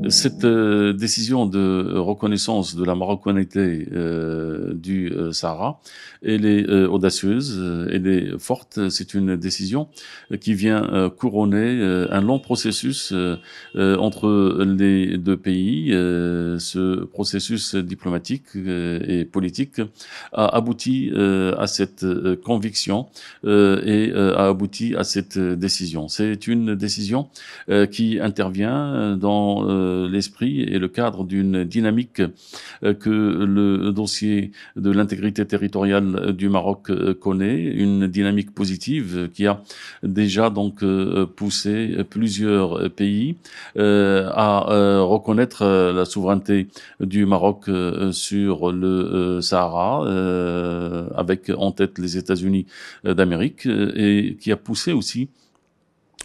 Cette décision de reconnaissance de la marocanité du Sahara, elle est audacieuse, elle est forte. C'est une décision qui vient couronner un long processus entre les 2 pays. Ce processus diplomatique et politique a abouti à cette conviction a abouti à cette décision. C'est une décision qui intervient dans l'esprit et le cadre d'une dynamique que le dossier de l'intégrité territoriale du Maroc connaît, une dynamique positive qui a déjà donc poussé plusieurs pays à reconnaître la souveraineté du Maroc sur le Sahara, avec en tête les États-Unis d'Amérique, et qui a poussé aussi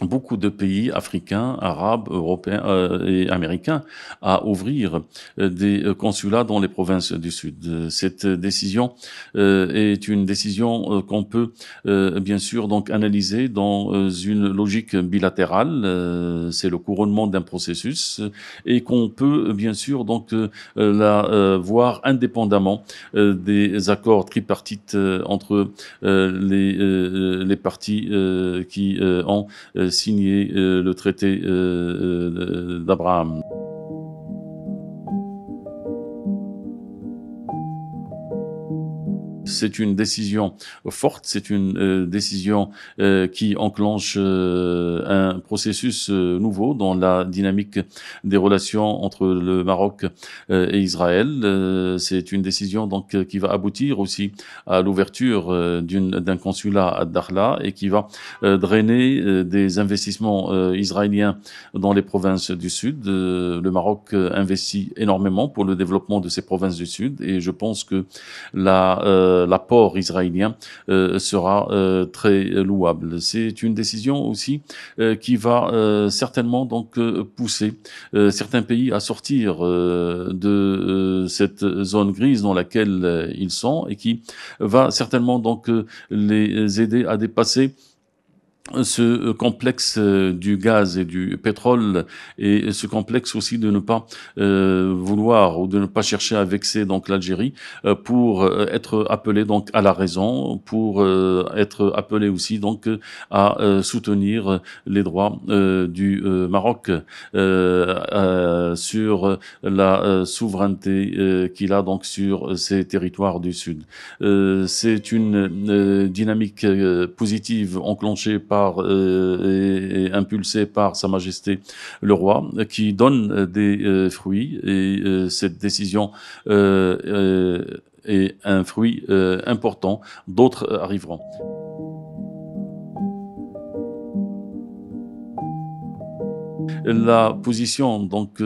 beaucoup de pays africains, arabes, européens et américains à ouvrir des consulats dans les provinces du Sud. Cette décision est une décision qu'on peut bien sûr donc analyser dans une logique bilatérale. C'est le couronnement d'un processus et qu'on peut bien sûr donc la voir indépendamment des accords tripartites entre les parties qui ont signé le traité d'Abraham. C'est une décision forte, c'est une décision qui enclenche un processus nouveau dans la dynamique des relations entre le Maroc et Israël. C'est une décision donc qui va aboutir aussi à l'ouverture d'un consulat à Dakhla et qui va drainer des investissements israéliens dans les provinces du Sud. Le Maroc investit énormément pour le développement de ces provinces du Sud et je pense que l'apport israélien sera très louable. C'est une décision aussi qui va certainement donc pousser certains pays à sortir de cette zone grise dans laquelle ils sont et qui va certainement donc les aider à dépasser ce complexe du gaz et du pétrole et ce complexe aussi de ne pas vouloir ou de ne pas chercher à vexer donc l'Algérie pour être appelé donc à la raison, pour être appelé aussi donc à soutenir les droits du Maroc sur la souveraineté qu'il a donc sur ces territoires du Sud. C'est une dynamique positive enclenchée par et impulsé par Sa Majesté le Roi, qui donne des fruits et cette décision est un fruit important. D'autres arriveront. La position donc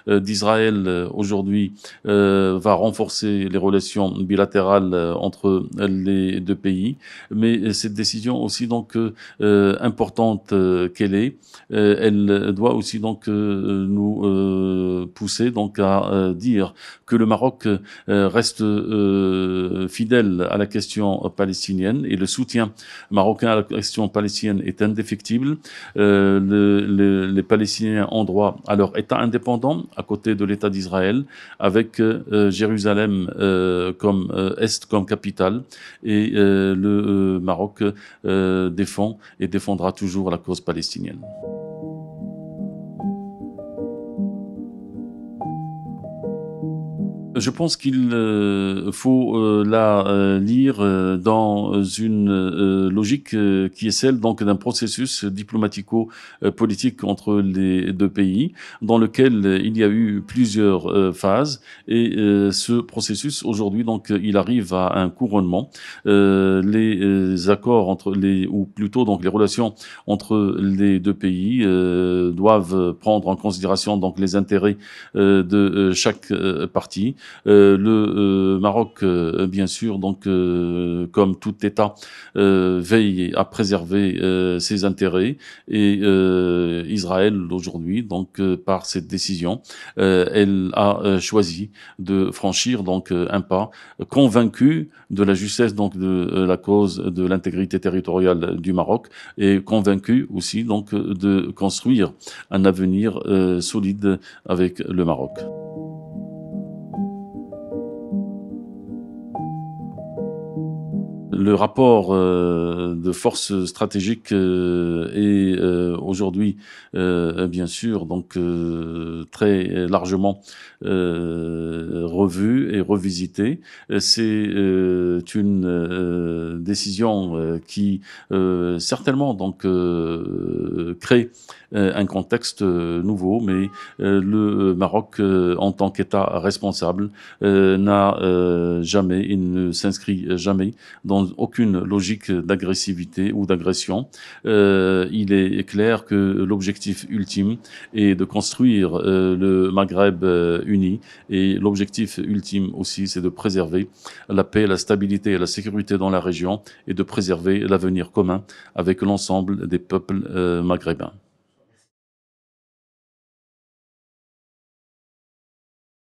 d'Israël aujourd'hui va renforcer les relations bilatérales entre les 2 pays, mais cette décision aussi donc importante qu'elle est, elle doit aussi donc nous pousser donc à dire que le Maroc reste fidèle à la question palestinienne et le soutien marocain à la question palestinienne est indéfectible. Les Palestiniens ont droit à leur État indépendant à côté de l'État d'Israël, avec Jérusalem comme Est, comme capitale, et le Maroc défend et défendra toujours la cause palestinienne. Je pense qu'il faut la lire dans une logique qui est celle donc d'un processus diplomatico-politique entre les 2 pays, dans lequel il y a eu plusieurs phases et ce processus aujourd'hui donc il arrive à un couronnement. Les accords entre les ou plutôt donc les relations entre les 2 pays doivent prendre en considération donc les intérêts de chaque partie. Le Maroc, bien sûr, donc comme tout État, veille à préserver ses intérêts et Israël aujourd'hui, donc par cette décision, elle a choisi de franchir donc un pas, convaincu de la justesse donc de la cause de l'intégrité territoriale du Maroc et convaincu aussi donc de construire un avenir solide avec le Maroc. Le rapport de force stratégique est aujourd'hui, bien sûr, donc très largement revu et revisité. C'est une décision qui certainement donc crée un contexte nouveau, mais le Maroc, en tant qu'État responsable, n'a jamais, il ne s'inscrit jamais dans aucune logique d'agressivité ou d'agression. Il est clair que l'objectif ultime est de construire le Maghreb uni et l'objectif ultime aussi, c'est de préserver la paix, la stabilité et la sécurité dans la région et de préserver l'avenir commun avec l'ensemble des peuples maghrébins.